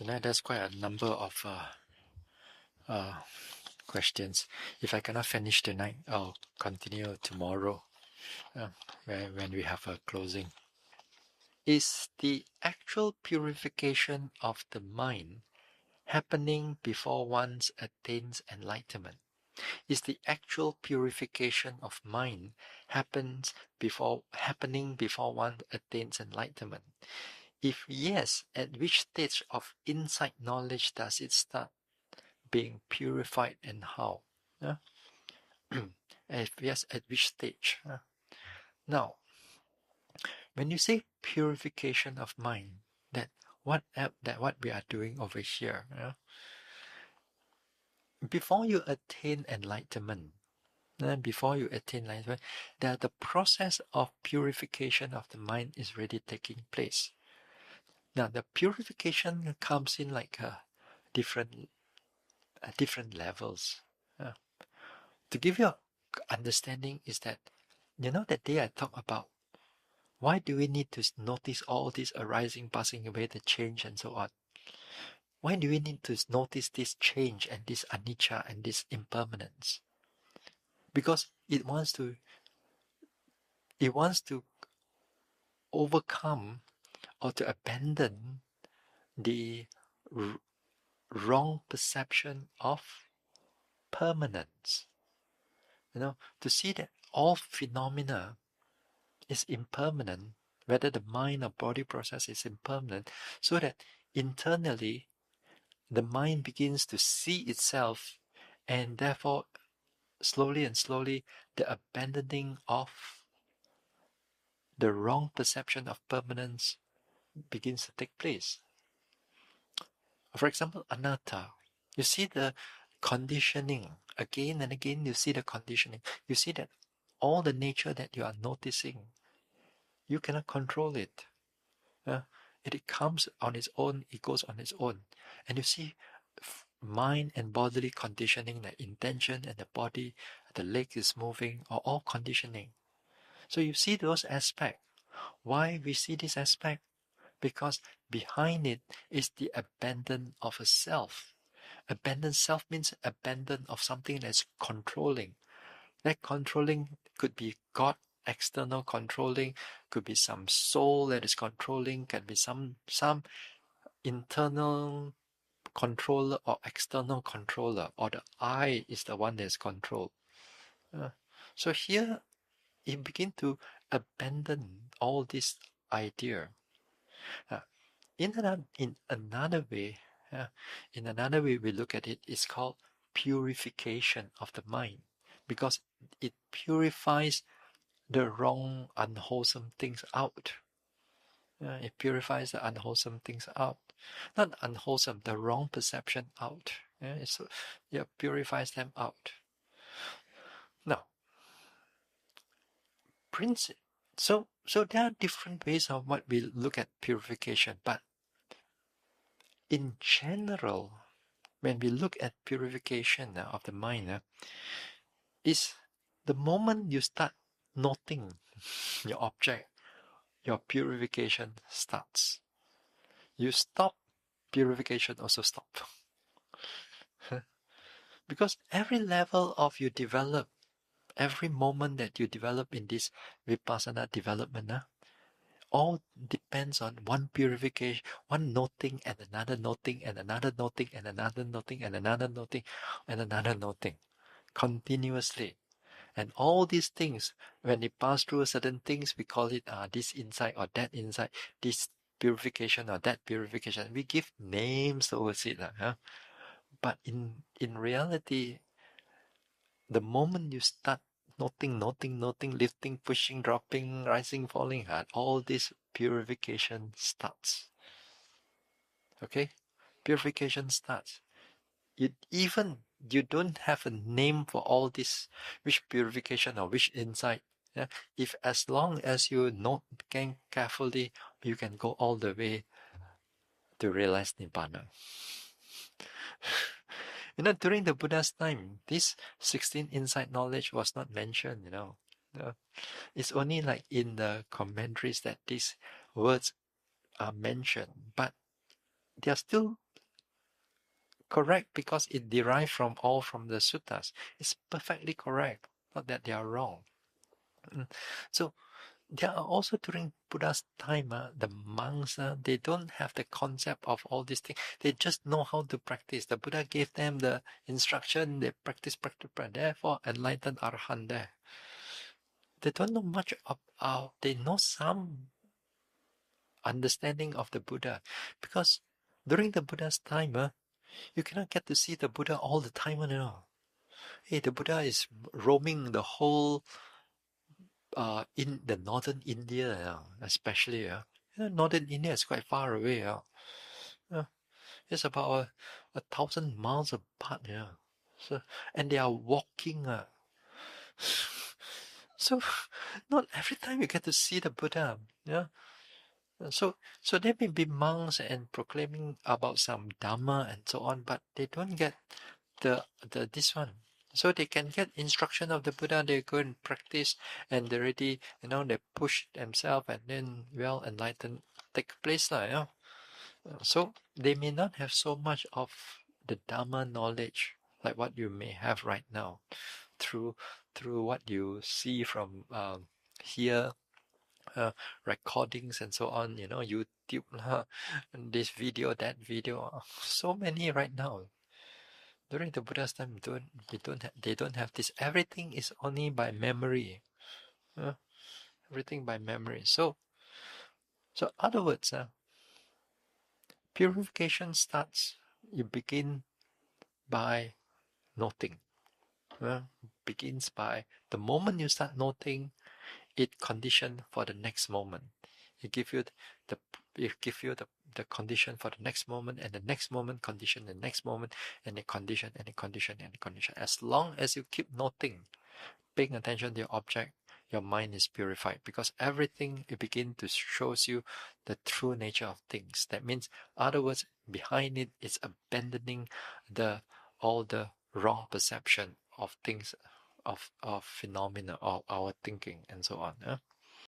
Tonight, there's quite a number of questions. If I cannot finish tonight, I'll continue tomorrow when we have a closing. Is the actual purification of the mind happening before one attains enlightenment? Is the actual purification of mind happening before one attains enlightenment? If yes, at which stage of insight knowledge does it start being purified and how? If yes, at which stage? Now, when you say purification of mind, that what we are doing over here, before you attain enlightenment, that the process of purification of the mind is already taking place. Now, the purification comes in like different levels. To give you an understanding is that, that day I talked about why do we need to notice all this arising, passing away, the change and so on? Why do we need to notice this change and this anicca and this impermanence? Because it wants to overcome or to abandon the wrong perception of permanence. To see that all phenomena is impermanent, whether the mind or body process is impermanent, so that internally the mind begins to see itself, and therefore slowly the abandoning of the wrong perception of permanence begins to take place. For example, anatta. You see the conditioning again and again. You see the conditioning. You see that all the nature that you are noticing, you cannot control it. It comes on its own. It goes on its own. And you see mind and bodily conditioning, the intention and the body, the leg is moving, are all conditioning. So you see those aspects. Why we see this aspect? Because behind it is the abandon of a self. Abandon self means abandon of something that's controlling. That controlling could be God, external controlling, could be some soul that is controlling, can be some internal controller or external controller, or the I is the one that is controlled. So here, you begin to abandon all this idea. In another way, we look at it, it's called purification of the mind, because it purifies the wrong, unwholesome things out. It purifies the unwholesome things out. Not unwholesome, the wrong perception out. It purifies them out. Now, so there are different ways of what we look at purification, but in general, when we look at purification of the mind, is the moment you start noting your object, your purification starts. You stop, purification also stop. Because every level of you develop, every moment that you develop in this vipassana development, all depends on one purification, one noting and another noting and another noting and another noting and another noting and another noting continuously. And all these things, when they pass through certain things, we call it this insight or that insight, this purification or that purification. We give names towards it. But in reality, the moment you start noting, lifting, pushing, dropping, rising, falling, all this purification starts. Okay? Purification starts. You don't have a name for all this, which purification or which insight. If as long as you note carefully, you can go all the way to realize Nibbana. During the Buddha's time, this 16 insight knowledge was not mentioned, It's only like in the commentaries that these words are mentioned, but they are still correct because it derived from the suttas. It's perfectly correct, not that they are wrong. So there are also during Buddha's time, the monks, they don't have the concept of all these things. They just know how to practice. The Buddha gave them the instruction, they practice, therefore enlightened arahant there. They don't know much about, they know some understanding of the Buddha. Because during the Buddha's time, you cannot get to see the Buddha all the time, Hey, the Buddha is roaming the whole in the northern India, especially. Northern India is quite far away. Uh, it's about 1,000 miles apart. So, and they are walking. So, not every time you get to see the Buddha. Yeah. So they may be monks and proclaiming about some Dharma and so on, but they don't get the this one. So they can get instruction of the Buddha, they go and practice, and they already, they push themselves, and then enlightened take place, So they may not have so much of the Dharma knowledge like what you may have right now, through what you see from here, recordings and so on, YouTube, and this video, that video, so many right now. During the Buddha's time, they don't have this. Everything is only by memory. Everything by memory. So other words, purification starts. You begin by noting. Begins by the moment you start noting, it condition for the next moment. It give you the the condition for the next moment, and the next moment condition, the next moment, and the condition, and the condition, and the condition. As long as you keep noting, paying attention to your object, your mind is purified, because everything it begin to shows you the true nature of things. That means, other words, behind it is abandoning all the wrong perception of things, of phenomena, of our thinking, and so on.